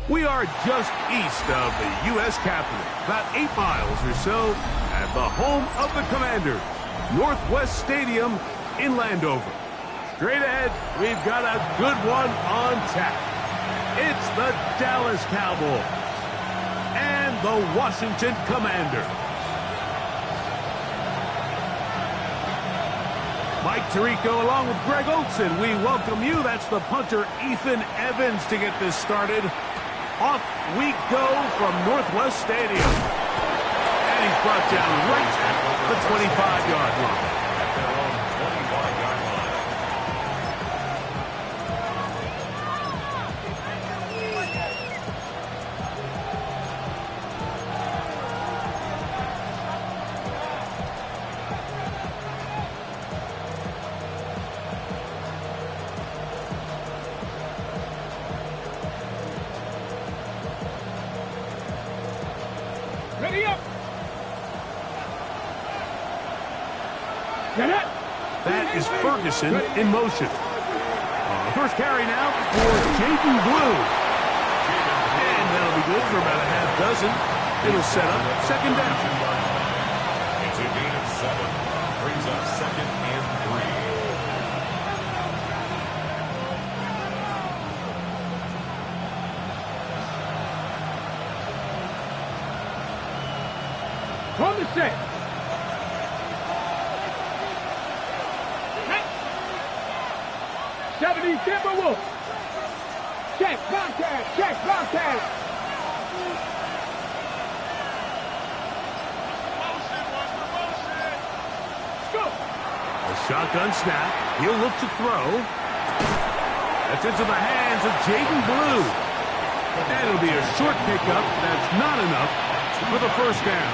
We are just east of the U.S. Capitol, about 8 miles or so, at the home of the Commanders, Northwest Stadium in Landover. Straight ahead, we've got a good one on tap. It's the Dallas Cowboys and the Washington Commanders. Mike Tirico along with Greg Olson. We welcome you. That's the punter, Ethan Evans, to get this started. Off we go from Northwest Stadium. And he's brought down right at the 25-yard line. At their own 25-yard line. Ready up! Get it! That is Ferguson in motion. First carry now for Jaden Blue. And that'll be good for about a half dozen. It'll set up second down. It's a gain of 7. Brings up 2nd and 3. From the set. 70 Timberwolves. Check, contact, check, contact. Go. A shotgun snap. He'll look to throw. That's into the hands of Jaden Blue. And it'll be a short pickup. That's not enough for the first down.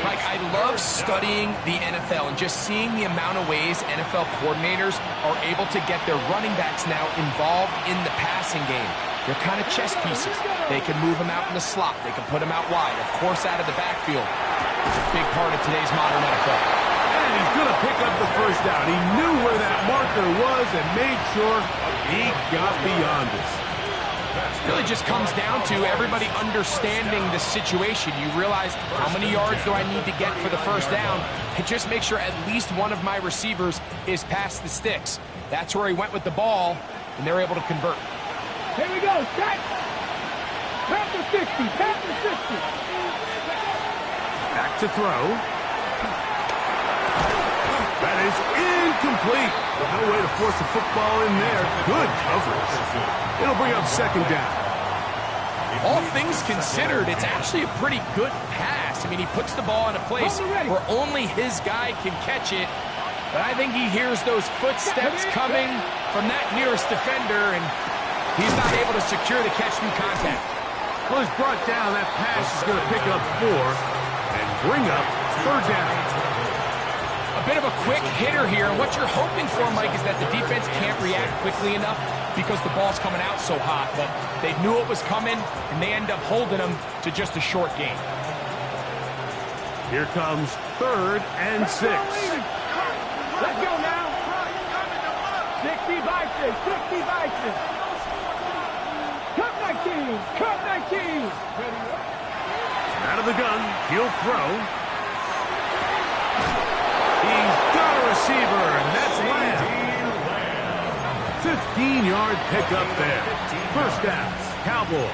Mike, I love studying the NFL and just seeing the amount of ways NFL coordinators are able to get their running backs now involved in the passing game. They're kind of chess pieces. They can move them out in the slot. They can put them out wide, of course, out of the backfield. It's a big part of today's modern NFL. And he's going to pick up the first down. He knew where that marker was and made sure he got beyond it. It really just comes down to everybody understanding the situation. You realize how many yards do I need to get for the first down, and just make sure at least one of my receivers is past the sticks. That's where he went with the ball, and they're able to convert. Here we go, set. Tap the 60, tap the 60. Back to throw. That is incomplete. No way to force the football in there. Good coverage. It'll bring up second down. All things considered, it's actually a pretty good pass. I mean, he puts the ball in a place where only his guy can catch it. But I think he hears those footsteps coming from that nearest defender, and he's not able to secure the catch through contact. Well, he's brought down. That pass is going to pick up 4 and bring up third down. A bit of a quick hitter here, and what you're hoping for, Mike, is that the defense can't react quickly enough because the ball's coming out so hot, but they knew it was coming, and they end up holding them to just a short gain. Here comes 3rd and 6. Let's go now. 60 Vikings, 60 Vikings. Cut 19, cut 19. Out of the gun, he'll throw. He's got a receiver, and that's Lamb. 15-yard pickup there. First down, Cowboys.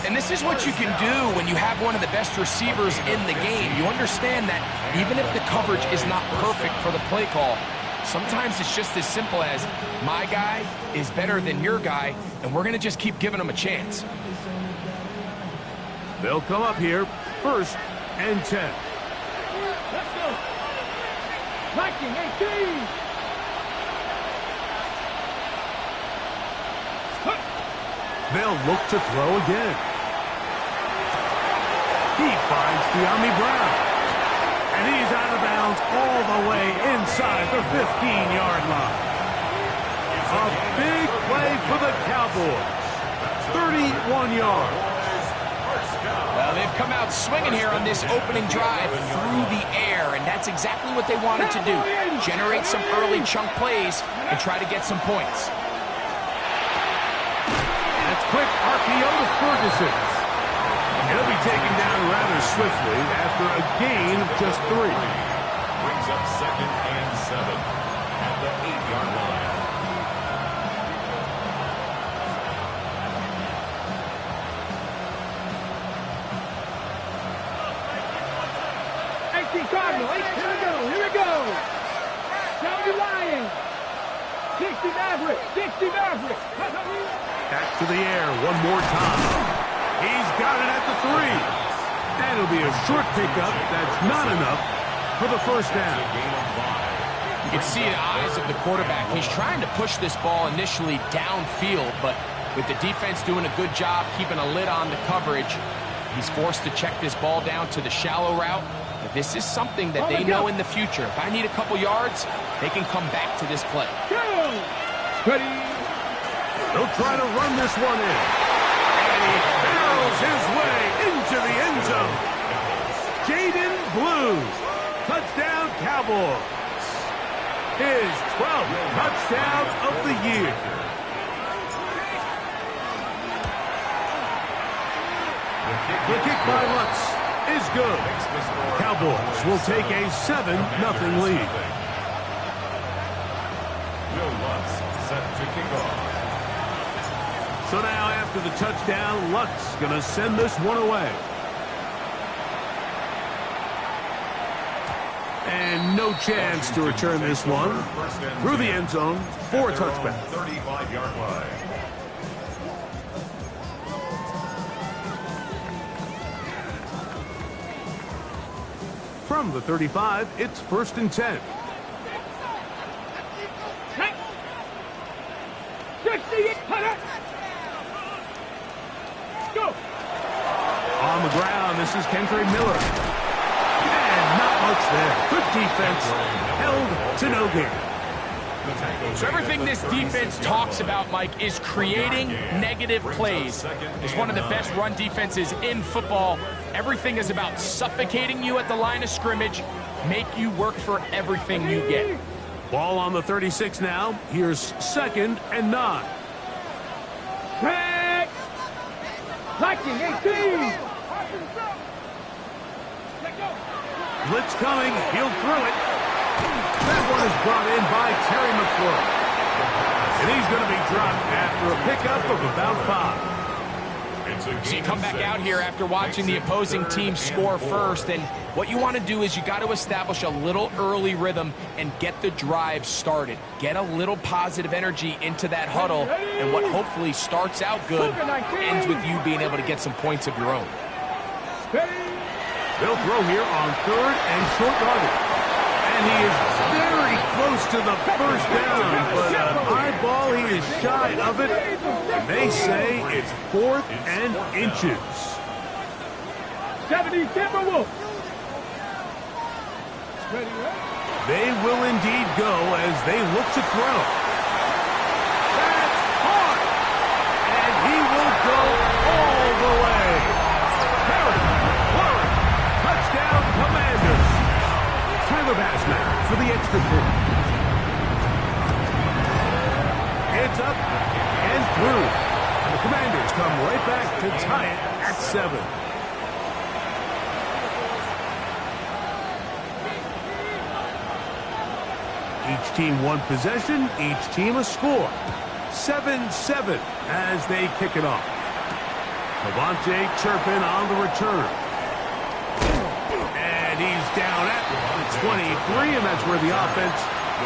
And this is what you can do when you have one of the best receivers in the game. You understand that even if the coverage is not perfect for the play call, sometimes it's just as simple as my guy is better than your guy, and we're going to just keep giving him a chance. They'll come up here, 1st and 10. Let's go. Viking 18. They'll look to throw again. He finds De'Ami Brown. And he's out of bounds all the way inside the 15-yard line. A big play for the Cowboys. 31 yards. Well, they've come out swinging here on this opening drive through the air, and that's exactly what they wanted to do. Generate some early chunk plays and try to get some points. That's quick RPO to Ferguson. He'll be taken down rather swiftly after a gain of just 3. Brings up 2nd and 7 at the 8-yard line. Cardinal. Here we go. County Lions. 60 Maverick. 60 Maverick. Back to the air one more time. He's got it at the 3. And it'll be a short pickup. That's not enough for the first down. You can see the eyes of the quarterback. He's trying to push this ball initially downfield, but with the defense doing a good job keeping a lid on the coverage, he's forced to check this ball down to the shallow route. But this is something that they know in the future. If I need a couple yards, they can come back to this play. Ready. They'll try to run this one in. And he barrels his way into the end zone. Jaden Blue. Touchdown Cowboys. His 12th touchdown of the year. The kick by Lutz is good. Cowboys will take a 7-0 lead. Will Lutz set to kick off. So now after the touchdown, Lutz going to send this one away. And no chance to return this one through the end zone for a touchback. 35-yard line. From the 35, it's 1st and 10. 60, go. On the ground, this is Kendre Miller. And not much there. Good defense. Held to no gain. So everything this defense talks about, Mike, is creating negative plays. It's one of the best run defenses in football. Everything is about suffocating you at the line of scrimmage, make you work for everything you get. Ball on the 36 now. Here's 2nd and 9. Back. Viking 18. Blitz coming. He'll throw it. That one is brought in by Terry McLaurin. And he's going to be dropped after a pickup of about 5. So you come back out here after watching the opposing team score first, and what you want to do is you got to establish a little early rhythm and get the drive started. Get a little positive energy into that huddle, and what hopefully starts out good ends with you being able to get some points of your own. They'll throw here on 3rd and short yardage. And he is very close to the first down, but an eyeball, he is shy of it. And they say it's 4th and inches. 70 Timberwolves. They will indeed go as they look to throw. That's hard. And he will go all the way. Terry McLaurin. Touchdown Commanders. Tyler Bassman for the extra point. It's up and through. And the Commanders come right back to tie it at 7. Each team one possession, each team a score. 7-7 as they kick it off. Devontae Turpin on the return. And he's down at the 23, and that's where the offense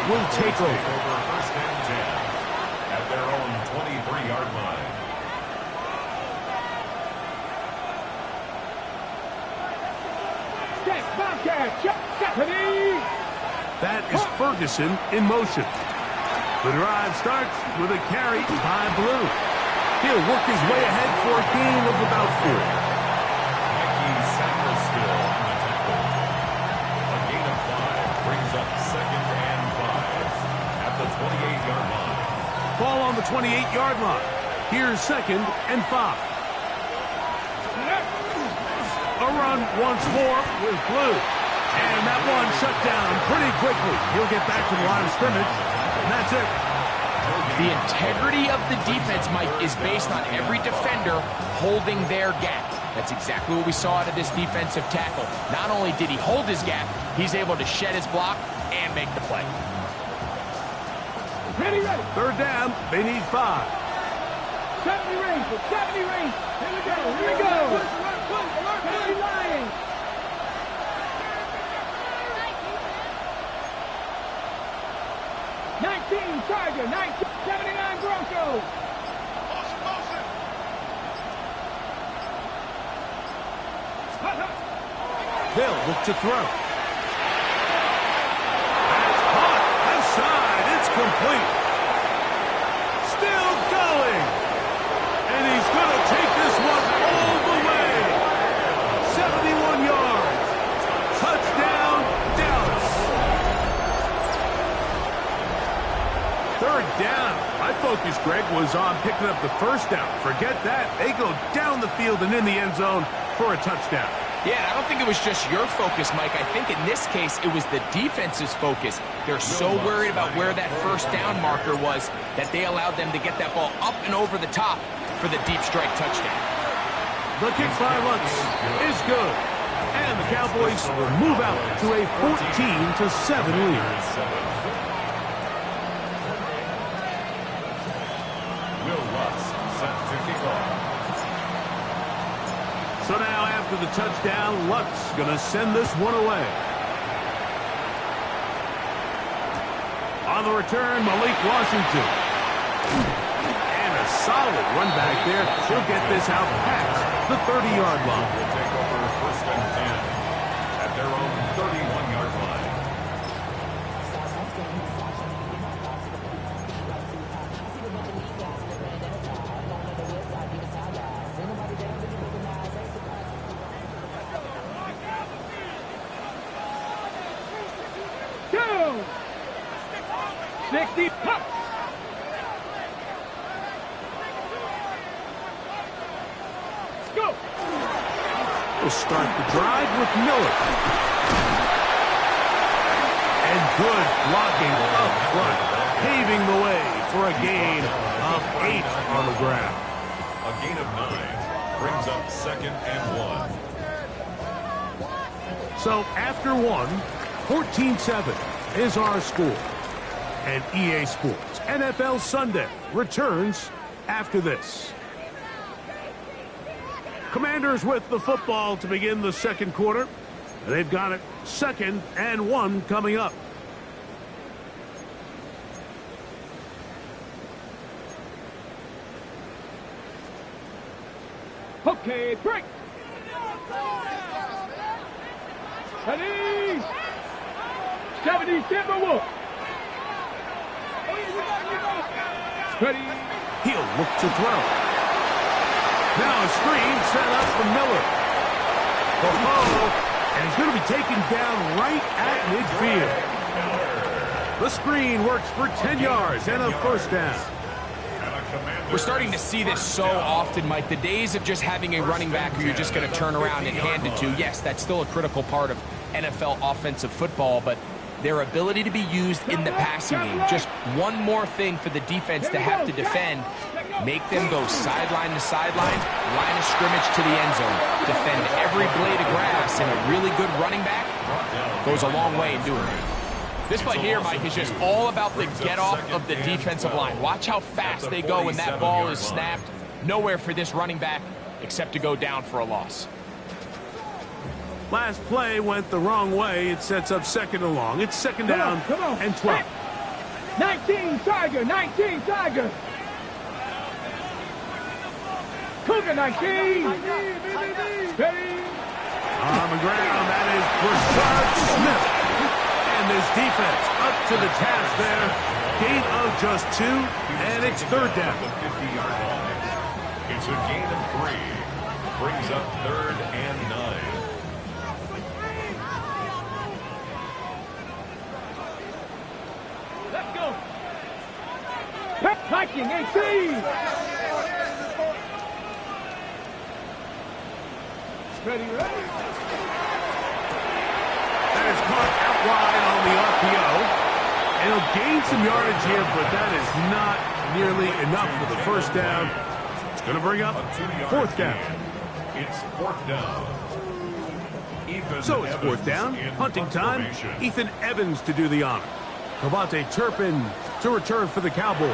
will take over. 1st and 10 at their own 23-yard line. Check, Bobcat, check, Stephanie. That is Ferguson in motion. The drive starts with a carry by Blue. He'll work his way ahead for a gain of about 4. Mikey Sacker still on the tackle. A gain of 5 brings up 2nd and 5 at the 28-yard line. Ball on the 28-yard line. Here's 2nd and 5. A run once more with Blue. And that one shut down pretty quickly. He'll get back to the line of scrimmage, and that's it. The integrity of the defense, Mike, is based on every defender holding their gap. That's exactly what we saw out of this defensive tackle. Not only did he hold his gap, he's able to shed his block and make the play. Ready. 3rd down, they need 5. 70 range. Here we go. 70 Lions. 19 Charger. 79 Broncos. They'll look to throw. That's caught. Left side. It's complete. Still going. And he's going to take this one all the way. 71 yards. Touchdown, Dallas. 3rd down. My focus, Greg, was on picking up the 1st down. Forget that. They go down the field and in the end zone for a touchdown. Yeah, and I don't think it was just your focus, Mike. I think in this case, it was the defense's focus. They're so worried about where that 1st down marker was that they allowed them to get that ball up and over the top for the deep strike touchdown. The kick by Lutz is good. And the Cowboys will move out to a 14-7 lead. Will Lutz set to kick off. So now after the touchdown, Lutz going to send this one away. On the return, Malik Washington. And a solid run back there. He'll get this out past the 30-yard line. Will take over 1st and 10 at their own 31-yard line. Two. 60 pop. Let's go. We'll start the drive with Miller. And good blocking up front, paving the way for a gain of 8 on the ground. A gain of 9 brings up 2nd and 1. So after 1, 14-7 is our score. And EA Sports NFL Sunday returns after this. Commanders with the football to begin the 2nd quarter. They've got it 2nd and 1 coming up. Okay, break. Ready. 70 Timberwolves. Ready. He'll look to throw. Now a screen set up for Miller. And he's going to be taken down right at midfield. The screen works for 10 yards and a 1st down. We're starting to see this so often, Mike. The days of just having a running back who you're just going to turn around and hand it to, yes, that's still a critical part of NFL offensive football, but their ability to be used in the passing game, just one more thing for the defense to have to defend, make them go sideline to sideline, line of scrimmage to the end zone, defend every blade of grass, and a really good running back goes a long way in doing it. This play here, Mike, is just all about the get-off of the defensive line. Watch how fast they go when that ball is snapped. Nowhere for this running back except to go down for a loss. Last play went the wrong way. It sets up 2nd and long. It's 2nd down and 12. 19 Tiger, 19 Tiger. Cougar 19. Ready. On the ground, that is Brashard Smith. And And this defense up to the task there. Gain of just 2, and it's third down. The 50-yard line. It's a gain of 3. Brings up third and 9. Let's go. Viking, 18. Ready, ready. That is caught out wide on the RPO. And he'll gain some yardage here, but that is not nearly enough for the first down. It's going to bring up fourth down. It's fourth down. So it's fourth down, hunting time. Ethan Evans to do the honor. Cavante Turpin to return for the Cowboys.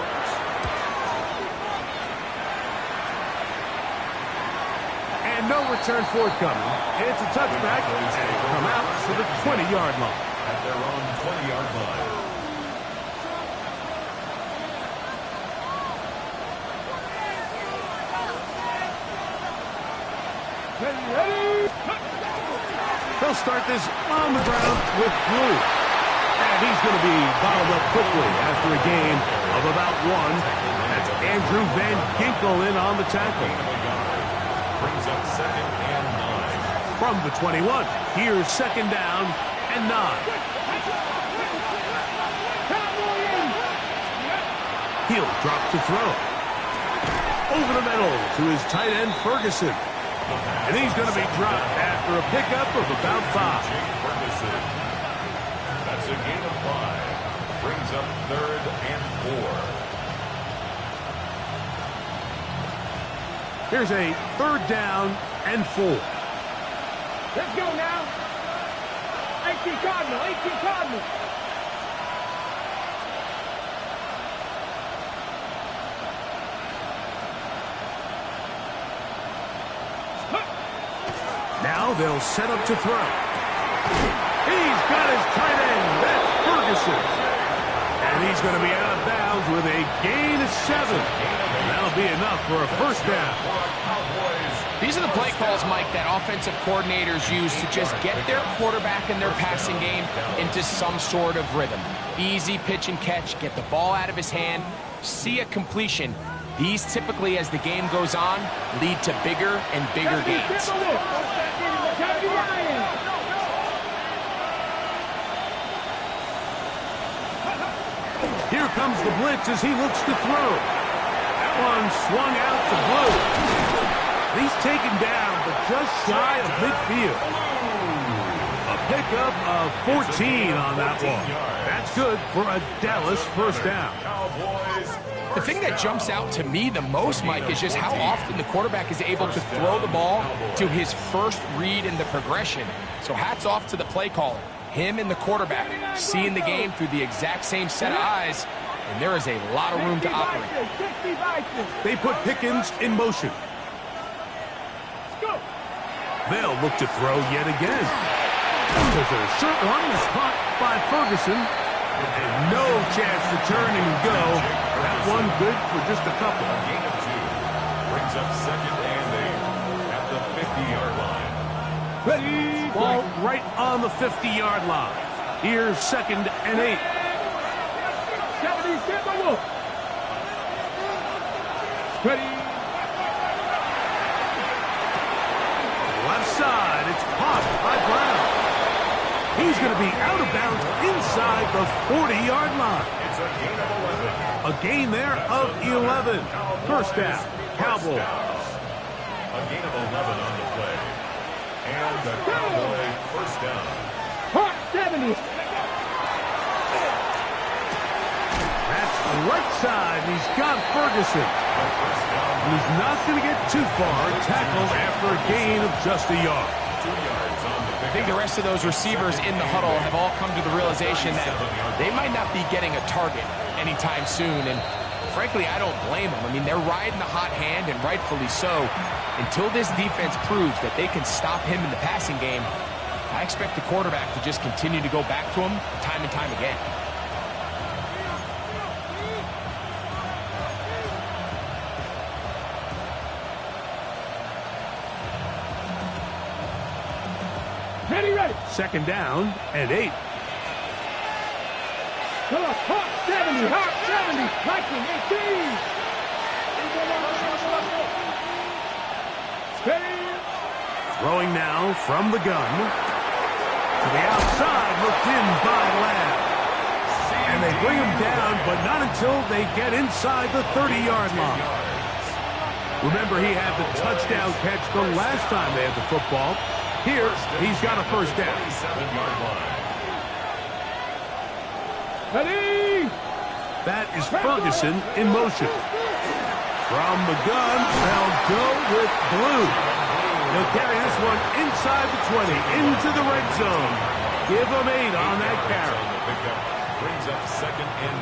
And no return forthcoming. It's a touchback, and it come out to the 20-yard line. At their own 20-yard line. Ready, ready. They'll start this on the ground with Blue. And he's going to be bottled up quickly after a gain of about 1. That's Andrew Van Ginkel in on the tackle. Brings up second and 9. From the 21, here's second down and 9. He'll drop to throw. Over the middle to his tight end, Ferguson. And he's going to be dropped after a pickup of about 5. Ferguson. That's a gain of 5. Brings up third and 4. Here's a third down and 4. Let's go now. 18 Cardinal, 18 Cardinal. Now they'll set up to throw. He's got his tight end. That's Ferguson. And he's going to be out of bounds with a gain of 7. And that'll be enough for a first down. These are the play calls, Mike, that offensive coordinators use to just get their quarterback and their passing game into some sort of rhythm. Easy pitch and catch, get the ball out of his hand, see a completion. These typically, as the game goes on, lead to bigger and bigger gains. Here comes the blitz as he looks to throw. That one swung out to Blue. He's taken down, but just shy of midfield. A pickup of 14 on that one. That's good for a Dallas first down. The thing that jumps out to me the most, Mike, is just how often the quarterback is able to throw the ball to his first read in the progression. So hats off to the play caller. Him and the quarterback seeing the game through the exact same set of eyes, and there is a lot of room to operate. They put Pickens in motion. They'll look to throw yet again. There's a short one that's caught by Ferguson. And no chance to turn and go. That one good for just a couple. A gain of 2. Brings up second and 8 at the 50-yard line. Ready. Ball right on the 50-yard line. Here's second and 8. 70, get the look. Ready. Left side, it's caught by Brown. He's going to be out of bounds inside the 40-yard line. It's a gain of 11. A gain there of 11. First down, Cowboys. A gain of 11 on the play. And the Cowboy first down. Hot 70. That's the right side. He's got Ferguson. He's not going to get too far. Tackled after a gain of just a yard. 2 yards on the I think the rest of those receivers in the huddle have all come to the realization that they might not be getting a target anytime soon. And frankly, I don't blame them. I mean, they're riding the hot hand, and rightfully so. Until this defense proves that they can stop him in the passing game, I expect the quarterback to just continue to go back to him time and time again. Ready, ready. Second down and 8. To the hot 70, hot 70, Viking 18. Steady. Throwing now from the gun. To the outside, looked in by Lamb. And they bring him down, but not until they get inside the 30-yard line. Remember, he had the touchdown catch the last time they had the football. Here, he's got a first down. 37-yard line. Ready. That is Ferguson in motion. From the gun, they'll go with Blue. He'll carry this one inside the 20, into the red zone. Give him 8 on that carry. Brings up 2nd and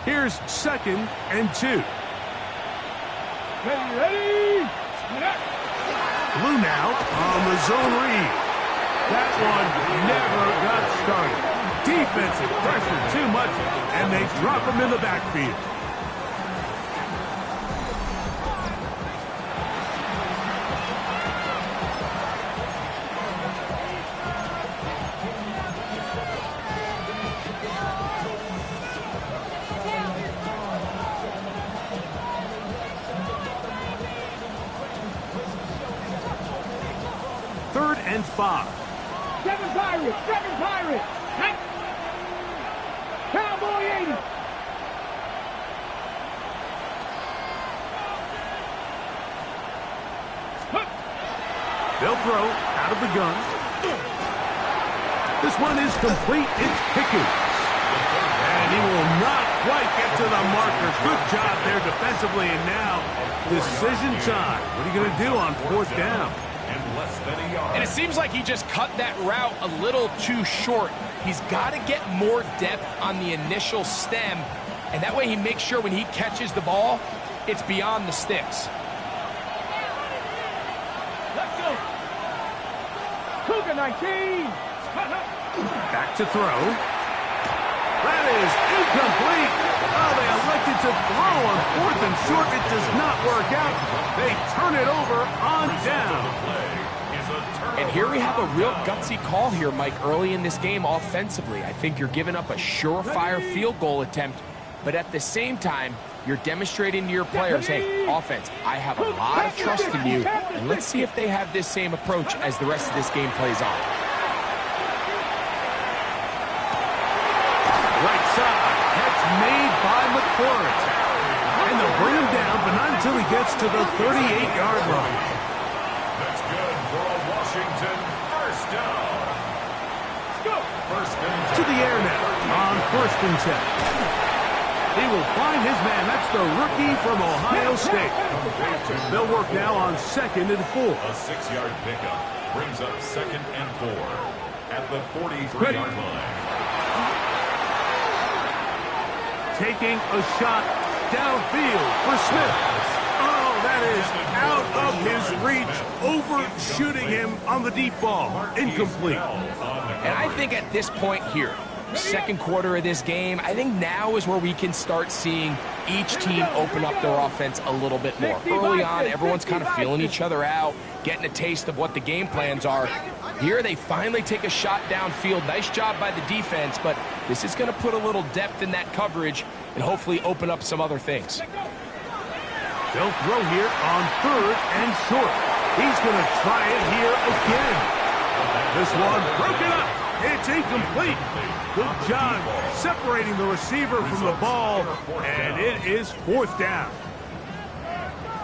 2. Here's 2nd and 2. Ready. Blue now on the zone read. That one never got started. Defensive pressure too much, and they drop him in the backfield. Third and 5. 7 Pirates, 7 Pirates. Cowboy 80. They'll throw out of the gun. This one is complete. It's Pickens. And he will not quite get to the marker. Good job there defensively. And now, decision time. What are you going to do on 4th down? And less than a yard. And it seems like he just cut that route a little too short. He's got to get more depth on the initial stem, and that way he makes sure when he catches the ball, it's beyond the sticks. Let's go. Cougar 19. Back to throw. That is incomplete. Oh, they elected to throw on 4th and short. It does not work out. They turn it over on down. And here we have a real gutsy call here, Mike, early in this game offensively. I think you're giving up a surefire field goal attempt, but at the same time, you're demonstrating to your players, hey, offense, I have a lot of trust in you, and let's see if they have this same approach as the rest of this game plays on. Right side, catch made by McLaurin. And they'll bring him down, but not until he gets to the 38-yard line. That's good for a Washington first down. First and 10. To the air now on 1st and 10. He will find his man. That's the rookie from Ohio State. They'll work now on 2nd and 4. A 6-yard pickup brings up 2nd and 4 at the 43-yard line. Taking a shot downfield for Smith. Oh, that is out of his reach, overshooting him on the deep ball. Incomplete. And I think at this point here, 2nd quarter of this game, I think now is where we can start seeing each team open up their offense a little bit more. Early on, everyone's kind of feeling each other out, getting a taste of what the game plans are. Here they finally take a shot downfield. Nice job by the defense, but this is going to put a little depth in that coverage and hopefully open up some other things. They'll throw here on 3rd and short. He's going to try it here again. This one broken up. It's incomplete. Good job separating the receiver from the ball, and it is 4th down.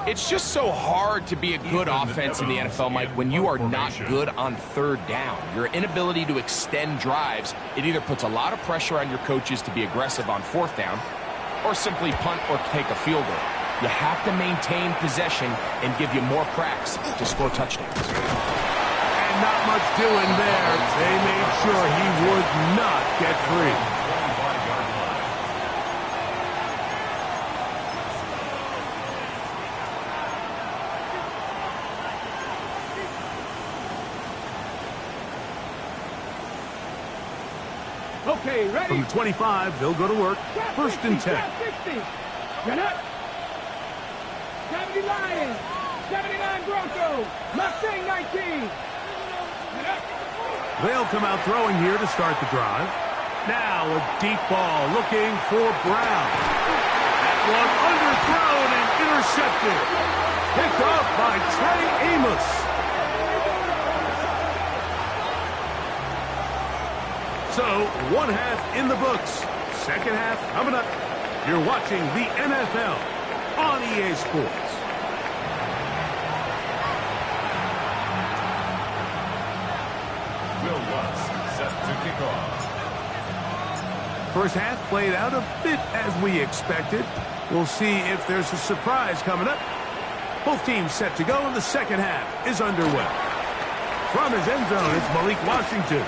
It's just so hard to be a good offense in the NFL, Mike, when you are not good on 3rd down. Your inability to extend drives, it either puts a lot of pressure on your coaches to be aggressive on 4th down or simply punt or take a field goal. You have to maintain possession and give you more cracks to score touchdowns. And not much doing there. They made sure he would not get free. Okay, ready? From the 25, they'll go to work. 1st and 10. 70 Lions. 79 Broncos. Mustang 19. They'll come out throwing here to start the drive. Now a deep ball looking for Brown. That one underthrown and intercepted. Picked off by Trey Amos. So, one half in the books. Second half coming up. You're watching the NFL on EA Sports. Will Lutz set to kick off. First half played out a bit as we expected. We'll see if there's a surprise coming up. Both teams set to go, and the second half is underway. From his end zone, it's Malik Washington.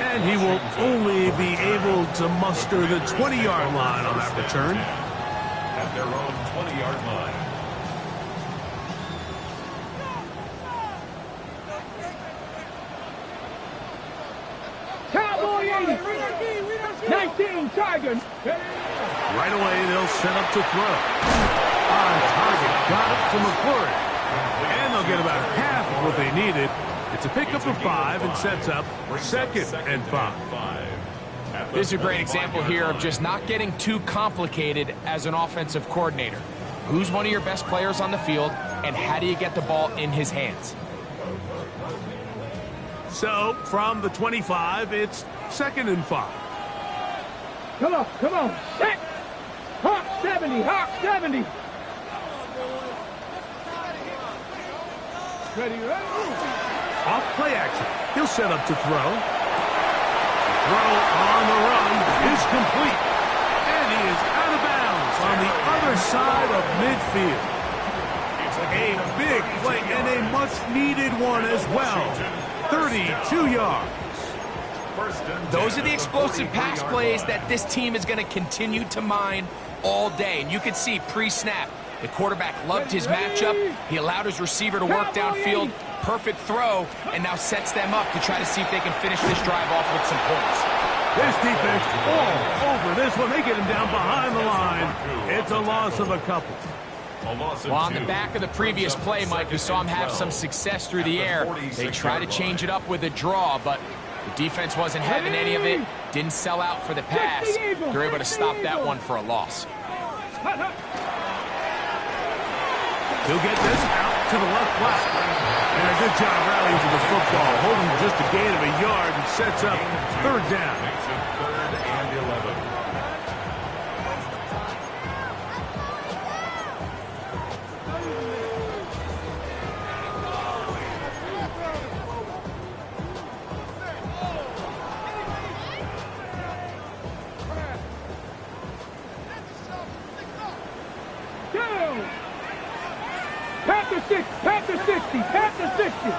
And he will only be able to muster the 20-yard line on that return. At their own 20-yard line. Cowboy 80. 19 Tigers. Right away, they'll set up to throw. On target, got it to McClure. And they'll get about half of what they needed. It's a pickup of 5 and sets up second and 5. This is a great example here of just not getting too complicated as an offensive coordinator. Who's one of your best players on the field, and how do you get the ball in his hands? So, from the 25, it's second and 5. Come on, come on. Set. Hawk 70, Hawk 70. Ready, ready. Off play action. He'll set up to throw. Throw on the run is complete. And he is out of bounds on the other side of midfield. A big play and a much-needed one as well. 32 yards. Those are the explosive pass plays that this team is going to continue to mine all day. And you can see pre-snap, the quarterback loved his matchup. He allowed his receiver to work downfield. Perfect throw, and now sets them up to try to see if they can finish this drive off with some points. This defense all over this one. They get him down behind the line. It's a loss of a couple. Well, on the back of the previous play, Mike, we saw him have some success through the air. They try to change it up with a draw, but the defense wasn't having any of it. Didn't sell out for the pass. They're able to stop that one for a loss. He'll get this out to the left flat. And a good job rallying to the football. Holding just a gain of a yard and sets up third down. Makes it 3rd and 11. Panther 60, Panther 60, Panther 60.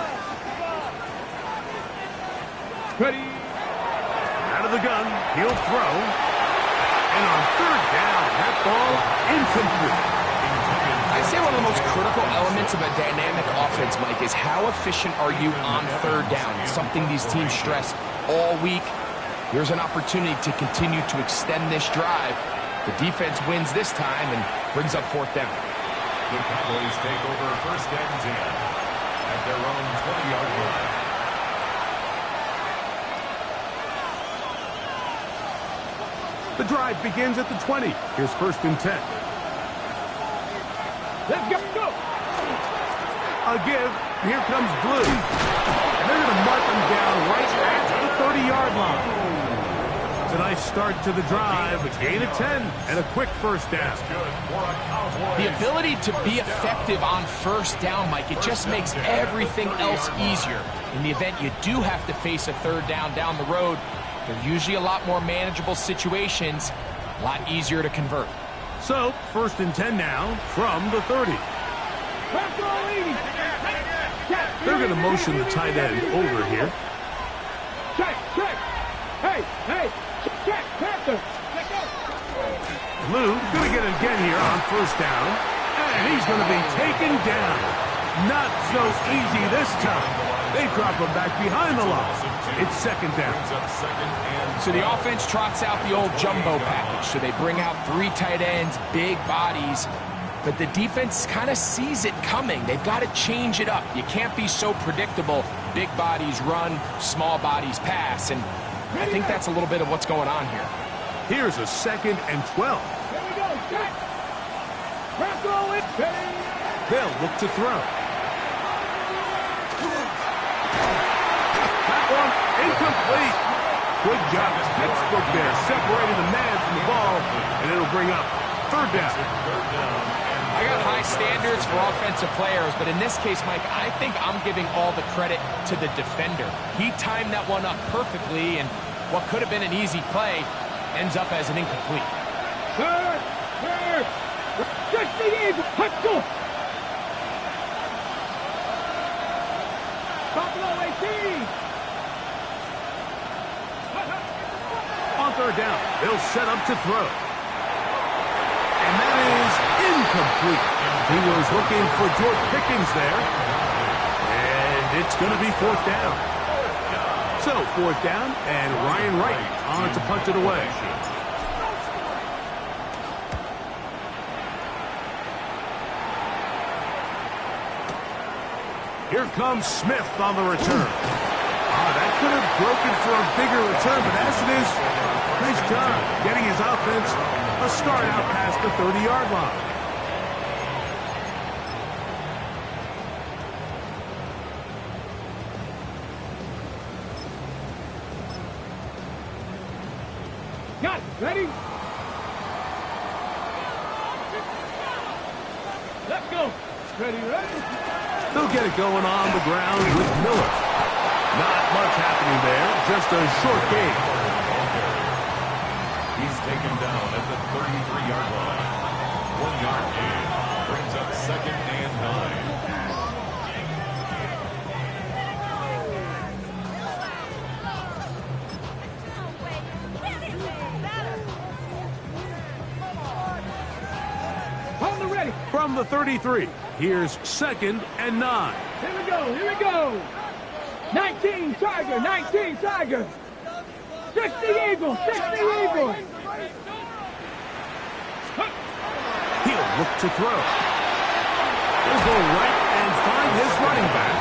Ready. Out of the gun, he'll throw. And on third down, that ball incomplete. I'd say one of the most critical elements of a dynamic offense, Mike, is how efficient are you on third down? It's something these teams stress all week. Here's an opportunity to continue to extend this drive. The defense wins this time and brings up fourth down. The Cowboys take over 1st and 10 at their own 20-yard line. The drive begins at the 20. Here's 1st and 10. Let's go. A give. Here comes Blue. And they're going to mark him down right at the 30-yard line. It's a nice start to the drive. A gain of 10 and a quick first down. The ability to be effective on first down, Mike, it just makes everything else easier. In the event you do have to face a third down the road, they're usually a lot more manageable situations, a lot easier to convert. So, 1st and 10 now from the 30. They're going to motion the tight end over here. Check. Hey, check, Panther. Blue going to get it again here on 1st down. And he's going to be taken down. Not so easy this time. They drop him back behind the line. It's 2nd down. So the offense trots out the old jumbo package. So they bring out 3 tight ends, big bodies. but the defense kind of sees it coming. They've got to change it up. You can't be so predictable. Big bodies run, small bodies pass, and I think that's a little bit of what's going on here. Here's a 2nd and 12. Here we go. Set. Bronco is ready. They'll look to throw. That one incomplete. Good job. Textbook there, separating the man from the ball, and it'll bring up 3rd down. I got high standards for offensive players, but in this case, Mike, I think I'm giving all the credit to the defender. He timed that one up perfectly, and what could have been an easy play ends up as an incomplete. Third. Just the Eagle. Let's go. Buffalo 18. On 3rd down, they'll set up to throw. And that is incomplete. He was looking for George Pickens there. And it's going to be 4th down. So 4th down, and Ryan Wright on to punt it away. Here comes Smith on the return. That could have broken for a bigger return, but as it is, nice job getting his offense a start out past the 30-yard line. Got it. Ready? Let's go. Ready. They'll get it going on the ground with Miller. Not much happening there, just a short gain. He's taken down at the 33-yard line. 1-yard gain brings up 2nd and 9. On the ready. From the 33, here's 2nd and 9. Here we go. 19 Tiger, 19 Tiger. 60 Eagle, 60 Eagle. He'll look to throw. He'll go right and find his running back.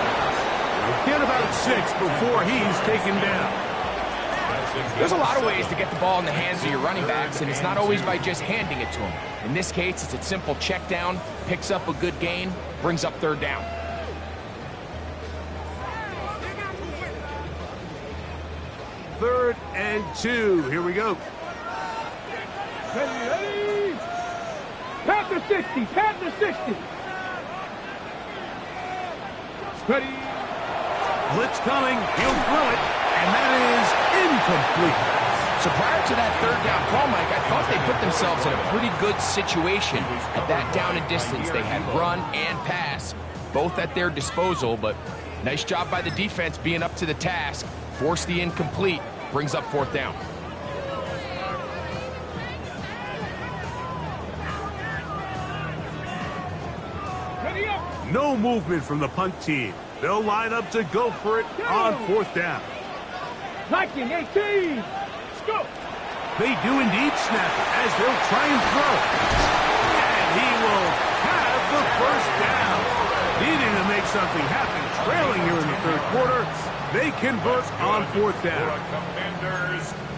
He'll get about 6 before he's taken down. There's a lot of ways to get the ball in the hands of your running backs, and it's not always by just handing it to them. In this case, it's a simple check down, picks up a good gain, brings up 3rd down. Third and 2. Here we go. Ready. Panther 60, Panther 60. Ready. Blitz coming. He'll throw it, and that is incomplete. So prior to that 3rd down call, Mike, I thought they put themselves in a pretty good situation. At that down and distance, they had run and pass, both at their disposal, but nice job by the defense being up to the task. Force the incomplete, brings up 4th down. Ready up. No movement from the punt team. They'll line up to go for it on 4th down. Viking 18. Let's go. They do indeed snap it as they'll try and throw. And he will have the 1st down. Needing to make something happen, trailing here in the 3rd quarter. They convert on 4th down.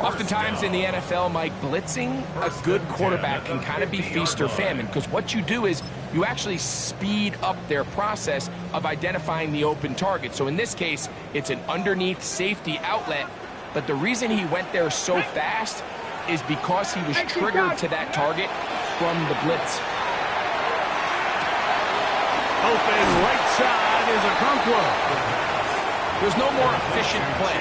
Oftentimes in the NFL, Mike, blitzing a good quarterback can kind of be feast or famine, because what you do is you actually speed up their process of identifying the open target. So in this case, it's an underneath safety outlet, but the reason he went there so fast is because he was triggered to that target from the blitz. Open right side is Okonkwo. There's no more efficient play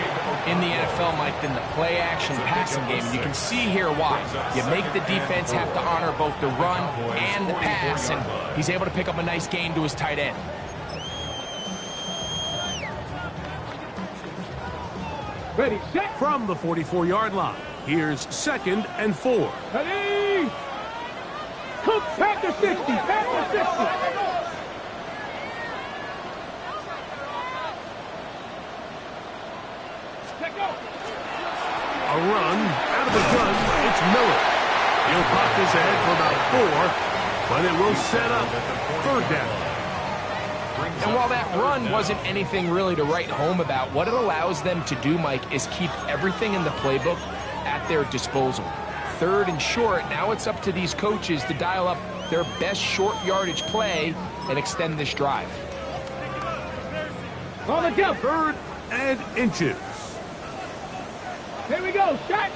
in the NFL, Mike, than the play-action passing game. And you can see here why. You make the defense have to honor both the run and the pass, and he's able to pick up a nice gain to his tight end. Ready, set. From the 44-yard line, here's 2nd and 4. Ready. Cook, Panther 60, Panther 60. A run out of the gun. It's Miller. He'll pop this ahead for about 4. but it will set up third down. And while that run wasn't anything really to write home about, what it allows them to do, Mike, is keep everything in the playbook at their disposal. Third and short, now it's up to these coaches to dial up their best short yardage play and extend this drive. On the jump. Third and inches. Here we go. Shot.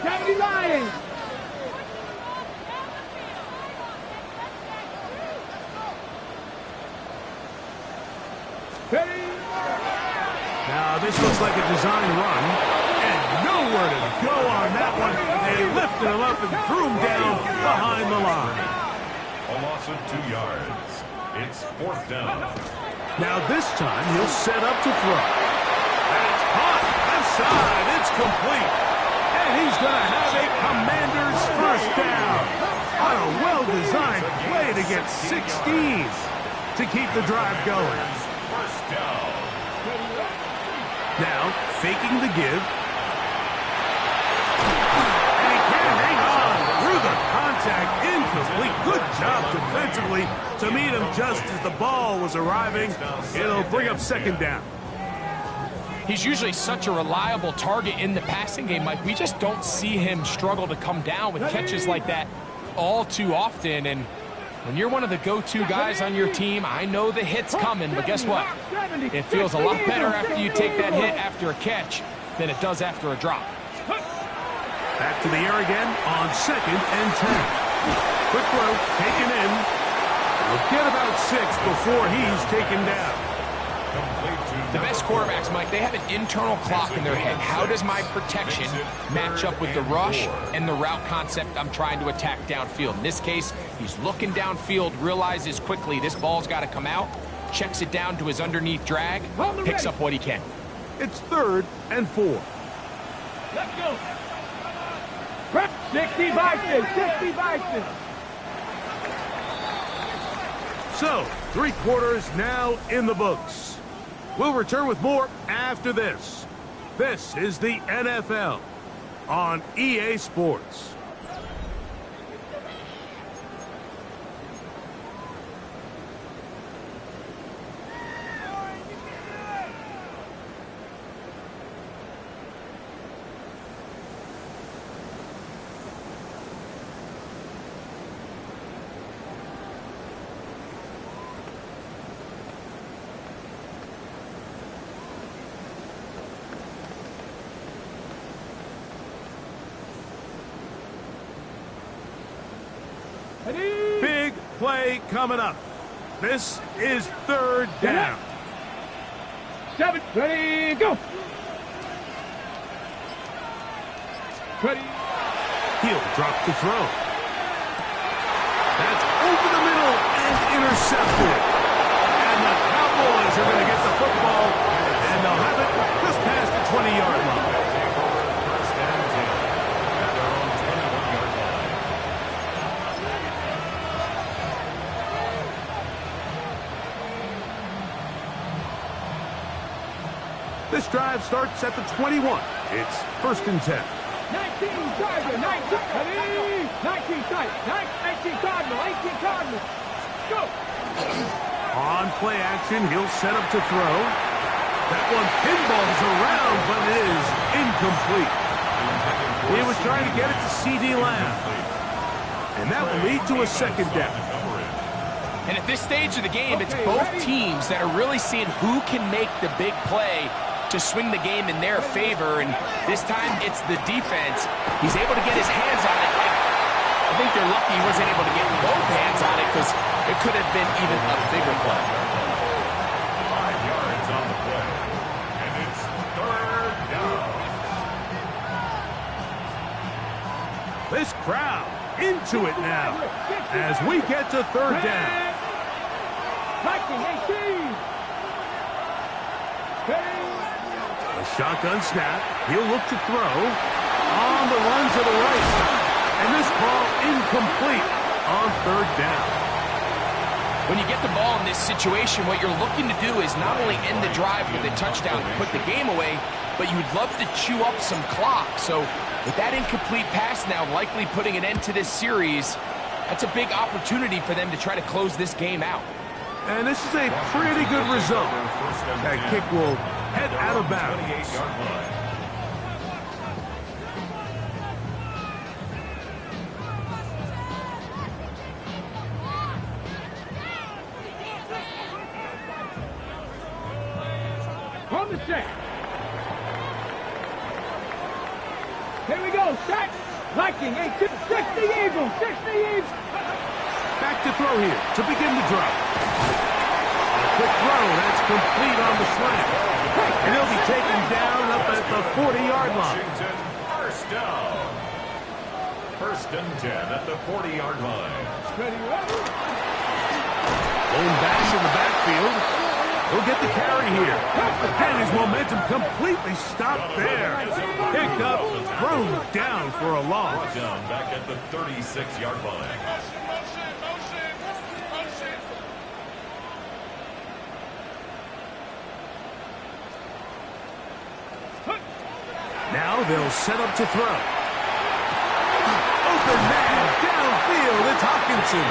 70 Lions. Ready. Now this looks like a design run, and nowhere to go on that one. They lifted him up and threw him down behind the line. A loss of 2 yards. It's fourth down. Now this time he'll set up to throw. And it's caught left side. It's complete. And he's going to have a Commander's first down on a well-designed play to get 16 to keep the drive going. First down. Now, faking the give. And he can't hang on through the contact. Incomplete. Good job defensively to meet him just as the ball was arriving. It'll bring up second down. He's usually such a reliable target in the passing game, Mike. We just don't see him struggle to come down with catches like that all too often. And when you're one of the go-to guys on your team, I know the hit's coming, but guess what? It feels a lot better after you take that hit after a catch than it does after a drop. Back to the air again on second and 10. Quick throw, taken in. We'll get about 6 before he's taken down. The best quarterbacks, Mike, they have an internal clock in their head. How does my protection match up with the rush and the route concept I'm trying to attack downfield? In this case, he's looking downfield, realizes quickly this ball's got to come out, checks it down to his underneath drag, picks up what he can. It's third and 4. Let's go. 60 Bison. 60 Bison. So, 3 quarters now in the books. We'll return with more after this. This is the NFL on EA Sports. Big play coming up. This is third down. 7, ready, go. Ready. He'll drop to throw. That's over the middle and intercepted. And the Cowboys are going to get the football, and they'll have it just past the 20-yard line. First and 10 at their own 21-yard line. This drive starts at the 21. It's first and 10. 19 Tiger, 19, ready, 19 tight, 19 Cardinal, 18 Cardinal, go. On play action, he'll set up to throw. That one pinballs around, but it is incomplete. He was trying to get it to C.D. Lamb. And that will lead to a second down. And at this stage of the game, it's both teams that are really seeing who can make the big play to swing the game in their favor, and this time it's the defense. He's able to get his hands on it. I think they're lucky he wasn't able to get both hands on it because it could have been even a bigger play. 5 yards on the play, and it's third down. This crowd into it now as we get to third down. 18. Shotgun snap. He'll look to throw. On the run to the right. And this ball incomplete on third down. When you get the ball in this situation, what you're looking to do is not only end the drive with a touchdown to put the game away, but you would love to chew up some clock. So with that incomplete pass now likely putting an end to this series, That's a big opportunity for them to try to close this game out. And this is a pretty good result. That kick will head out of bounds. 28-yard line. On the set. Here we go. Set. Viking. 60 Eagles. 60 Eagles. Back to throw here to begin the drive. A quick throw. That's complete on the slant. And he'll be taken down up at the 40-yard line. Washington, first down. First and 10 at the 40-yard line. Ready, ready. Lone bash in the backfield. He'll get the carry here. And his momentum completely stopped there. Picked up, thrown down for a loss. Brought down back at the 36-yard line. Now they'll set up to throw. Open man downfield. It's Hockenson.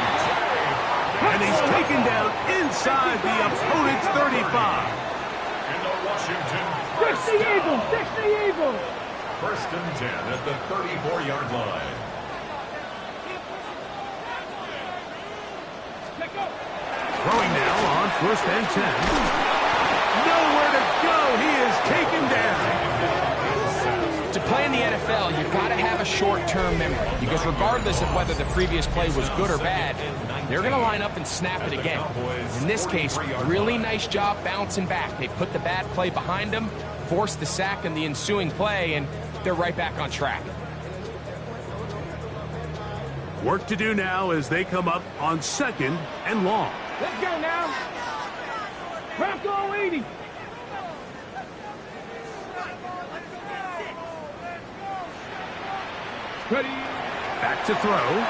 And he's taken down inside the opponent's 35. In the Washington, 60 Eagles. 60 Eagles. first and 10 at the 34-yard line. Throwing now on first and 10. Nowhere to go. He is taken down. To play in the NFL, you've got to have a short-term memory because regardless of whether the previous play was good or bad, they're going to line up and snap it again. In this case, really nice job bouncing back. They put the bad play behind them, forced the sack in the ensuing play, and they're right back on track. Work to do now as they come up on second and long. Let's go now. Bronco 80. Ready. Back to throw.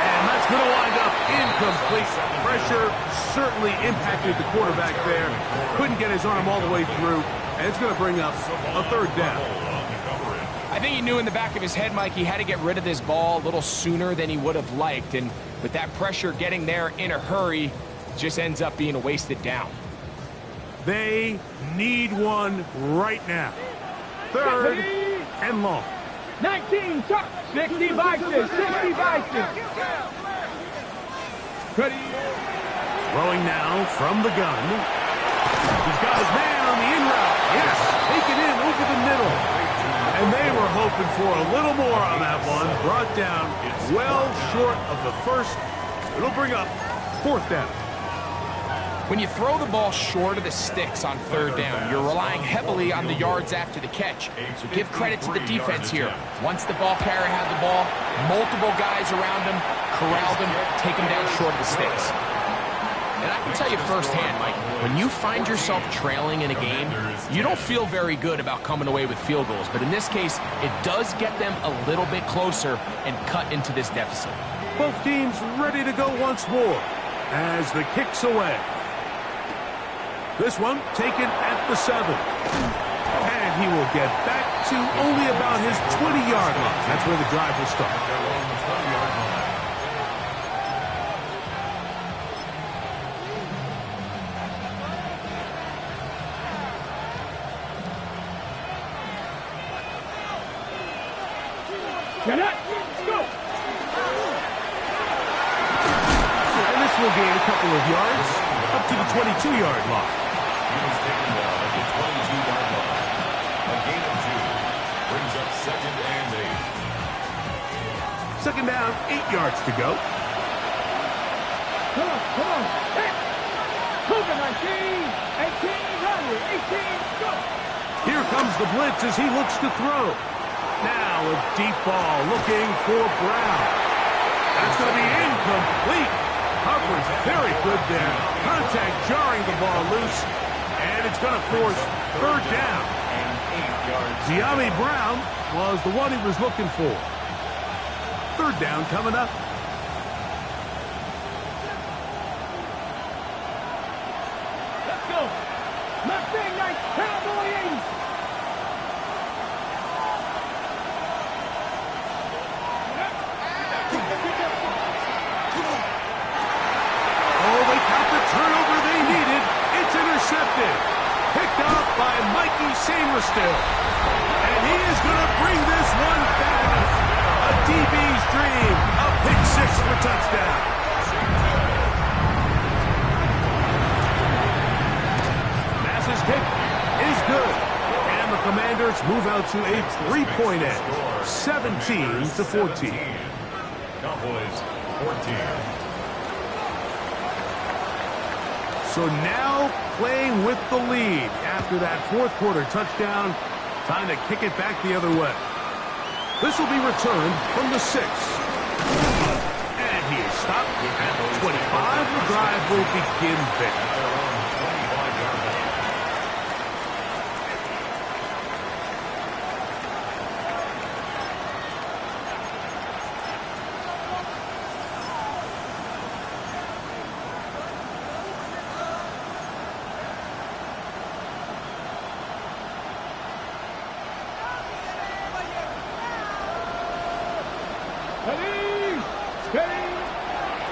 And that's going to wind up incomplete. Pressure certainly impacted the quarterback there. Couldn't get his arm all the way through. And it's going to bring up a third down. I think he knew in the back of his head, Mike, he had to get rid of this ball a little sooner than he would have liked. And with that pressure getting there in a hurry, it just ends up being a wasted down. They need one right now. Third and long. 19 tuck. 60 Vikings. 60 Vikings. Ready. Throwing now from the gun. He's got his man on the in route. Yes, taken in over the middle. And they were hoping for a little more on that one. Brought down well short of the first. It'll bring up fourth down. When you throw the ball short of the sticks on third down, you're relying heavily on the yards after the catch. So give credit to the defense here. Once the ball carrier had the ball, multiple guys around him, corralled him, take him down short of the sticks. And I can tell you firsthand, Mike, when you find yourself trailing in a game, you don't feel very good about coming away with field goals. But in this case, it does get them a little bit closer and cut into this deficit. Both teams ready to go once more as the kick's away. This one taken at the 7. And he will get back to only about his 20-yard line. That's where the drive will start. Get up. Go. And this will gain a couple of yards up to the 22-yard line. He was taken down at the 22-yard line. A gain of 2 brings up second and 8. Second down, 8 yards to go. Come on. Come on. Hey. Cover 19. 18. Runner. 18. Go. Here comes the blitz as he looks to throw. Now a deep ball looking for Brown. That's going to be incomplete. Coverage very good there. Contact jarring the ball loose. And it's going to force third down. And 8 yards. Dyami Brown was the one he was looking for. Third down coming up. Let's go. Mustang Knights. Cowboy 80. still. And he is going to bring this one back. A DB's dream. A pick six for touchdown. Mass's kick is good. And the Commanders move out to a 3-point edge. 17-14. Cowboys 14. So now playing with the lead after that fourth quarter touchdown. Time to kick it back the other way. This will be returned from the 6. And he is stopped at the 25. The drive will begin there.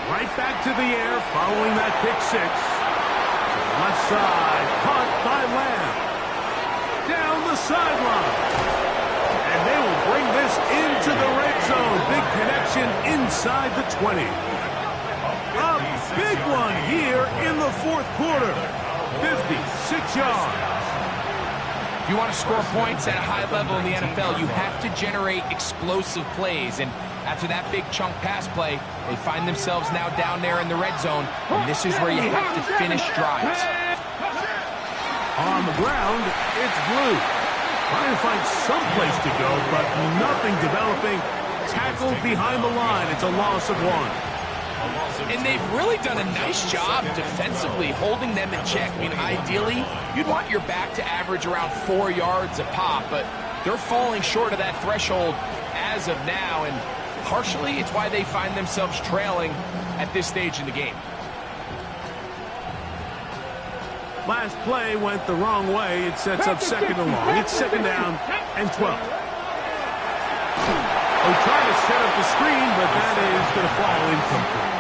Right back to the air following that pick six. To the left side, caught by Lamb. Down the sideline. And they will bring this into the red zone. Big connection inside the 20. A big one here in the fourth quarter. 56 yards. If you want to score points at a high level in the NFL, you have to generate explosive plays. And after that big chunk pass play, they find themselves now down there in the red zone, and this is where you have to finish drives. On the ground, it's Blue. Trying to find some place to go, but nothing developing. Tackled behind the line. It's a loss of 1. And they've really done a nice job defensively holding them in check. I mean, ideally, you'd want your back to average around 4 yards a pop, but they're falling short of that threshold as of now, and partially it's why they find themselves trailing at this stage in the game. Last play went the wrong way. It sets up second and long. It's second down and 12. They're trying to set up the screen, but that is going to fall incomplete.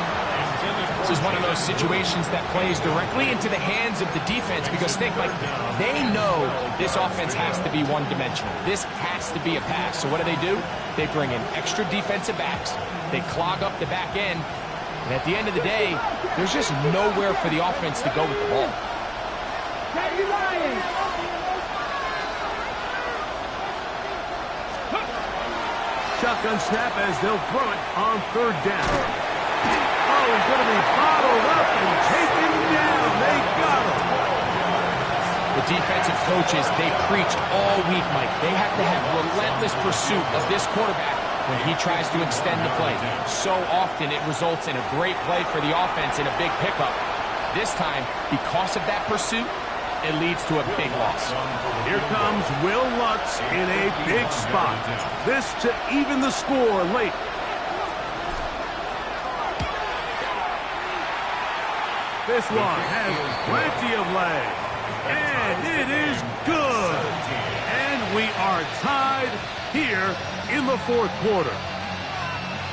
This is one of those situations that plays directly into the hands of the defense because think, Mike, they know this offense has to be one-dimensional. This has to be a pass. So what do? They bring in extra defensive backs. They clog up the back end. And at the end of the day, there's just nowhere for the offense to go with the ball. Shotgun snap as they'll throw it on third down. Oh, he's going to be bottled up and taken down. They got him. The defensive coaches, they preach all week, Mike. They have to have relentless pursuit of this quarterback when he tries to extend the play. So often it results in a great play for the offense and a big pickup. This time, because of that pursuit, it leads to a big loss. Here comes Will Lutz in a big spot. This to even the score late. This one has plenty of leg. And it is good. And we are tied here in the fourth quarter.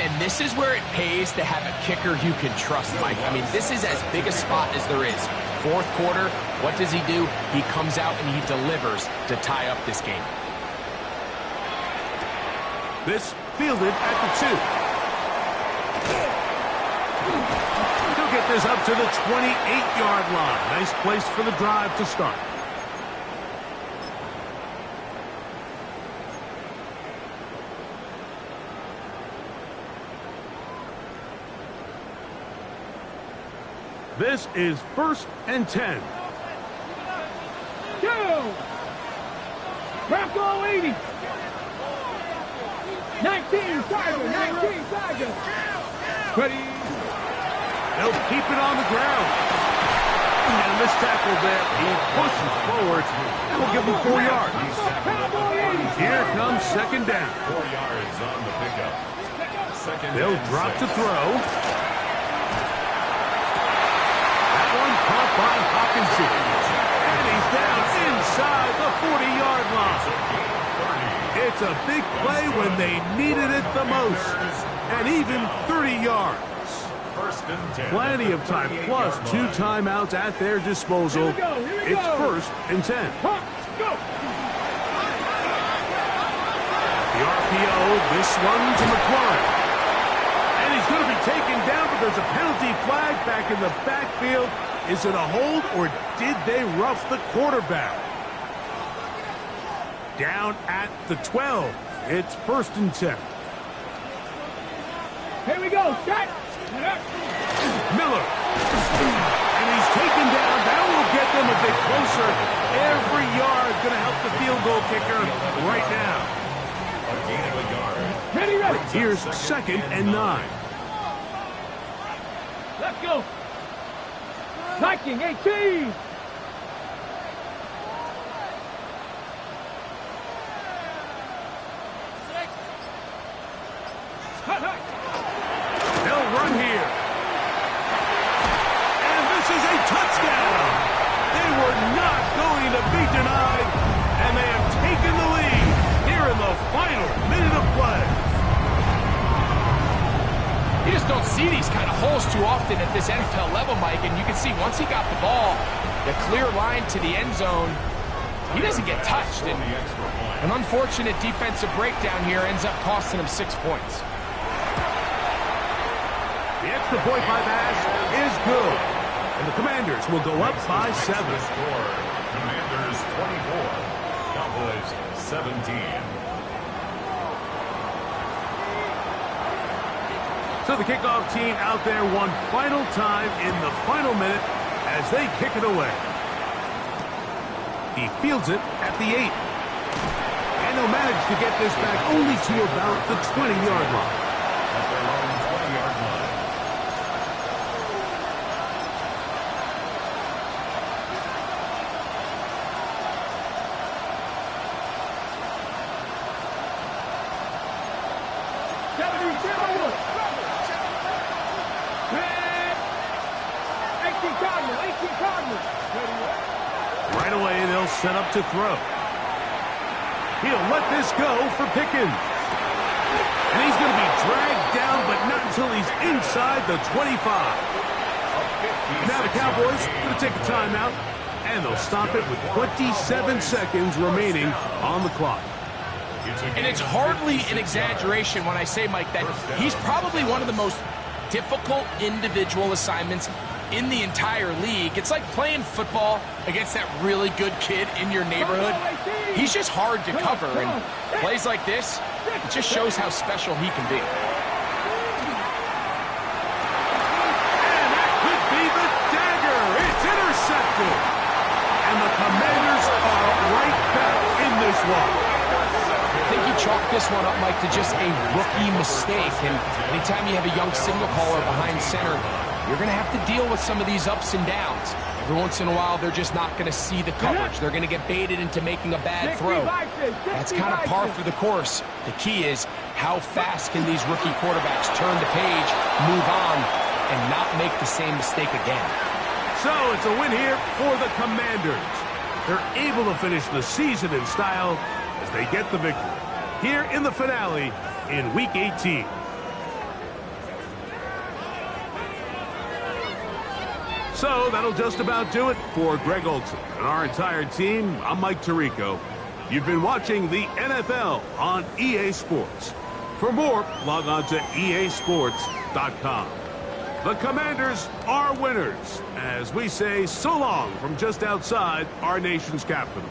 And this is where it pays to have a kicker you can trust, Mike. I mean, this is as big a spot as there is. Fourth quarter, what does he do? He comes out and he delivers to tie up this game. This fielded at the 2. He'll get this up to the 28-yard line. Nice place for the drive to start. This is 1st and 10. Go! Bronco 80. 19 Tiger, 19 Tiger. Ready. They'll keep it on the ground. And this tackle there, he pushes forward. And will give him 4 yards. Here comes second down. 4 yards on the pickup. They'll drop to throw. That one caught by Hawkinson. And he's down inside the 40-yard line. It's a big play when they needed it the most. And even 30 yards. Plenty of time, plus 2 timeouts at their disposal. It's 1st and 10. RPO, this one to McLaurin. And he's going to be taken down, but there's a penalty flag back in the backfield. Is it a hold, or did they rough the quarterback? Down at the 12. It's 1st and 10. Here we go. Shot. Miller. And he's taken down. That will get them a bit closer. Every yard going to help the field goal kicker right now. A gain of a yard. Ready, ready. Here's 2nd and 9. Let's go. Viking 18. They'll run here. And this is a touchdown. They were not going to be denied, and they have taken the lead here in the final minute of play. You just don't see these kind of holes too often at this NFL level, Mike, and you can see once he got the ball, the clear line to the end zone, he doesn't get touched. And an unfortunate defensive breakdown here ends up costing him 6 points. The extra point by Bass is good, and the Commanders will go up by 7. Score, Commanders 24, Cowboys 17. So the kickoff team out there one final time in the final minute as they kick it away. He fields it at the 8. And they'll manage to get this back only to about the 20-yard line. At their own 20-yard line. Right away, they'll set up to throw. He'll let this go for Pickens. And he's going to be dragged down, but not until he's inside the 25. Now the Cowboys going to take a timeout, and they'll stop it with 27 seconds remaining on the clock. And it's hardly an exaggeration when I say, Mike, that he's probably one of the most difficult individual assignments in the entire league. It's like playing football against that really good kid in your neighborhood. He's just hard to cover, and plays like this, it just shows how special he can be. And that could be the dagger. It's intercepted. And the Commanders are right back in this one. I think you chalk this one up, Mike, to just a rookie mistake. And anytime you have a young signal caller behind center, you're going to have to deal with some of these ups and downs. Every once in a while, they're just not going to see the coverage. They're going to get baited into making a bad throw. That's kind of par for the course. The key is how fast can these rookie quarterbacks turn the page, move on, and not make the same mistake again. So it's a win here for the Commanders. They're able to finish the season in style as they get the victory here in the finale in Week 18. So that'll just about do it for Greg Olsen and our entire team. I'm Mike Tirico. You've been watching the NFL on EA Sports. For more, log on to easports.com. The Commanders are winners, as we say so long from just outside our nation's capital.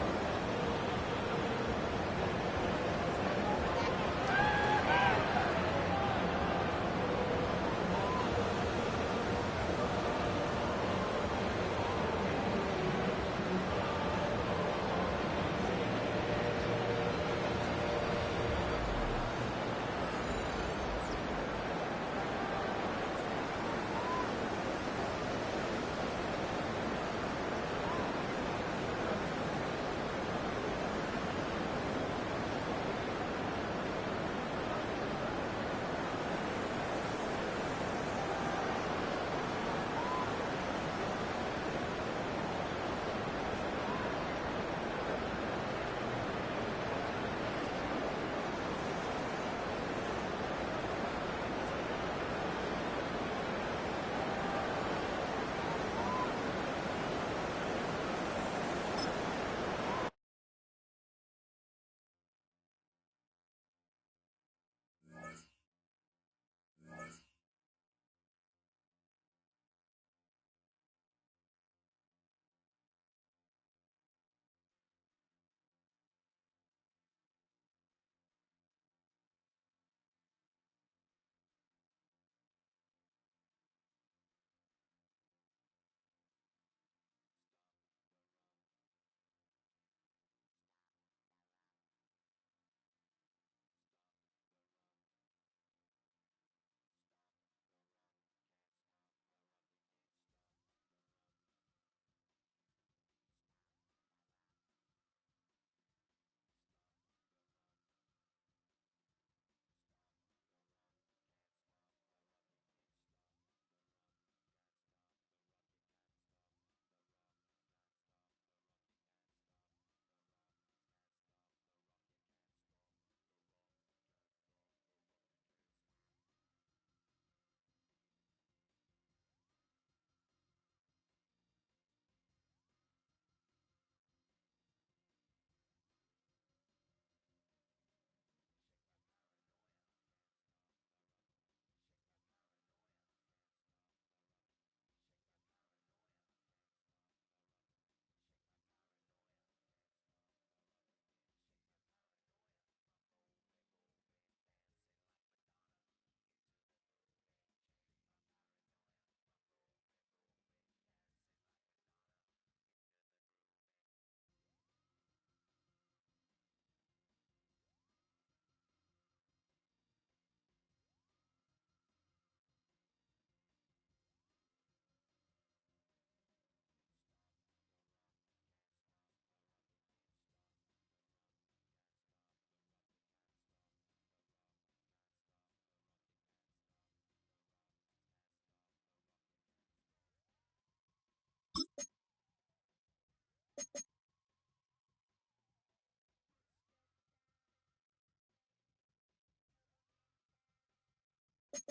you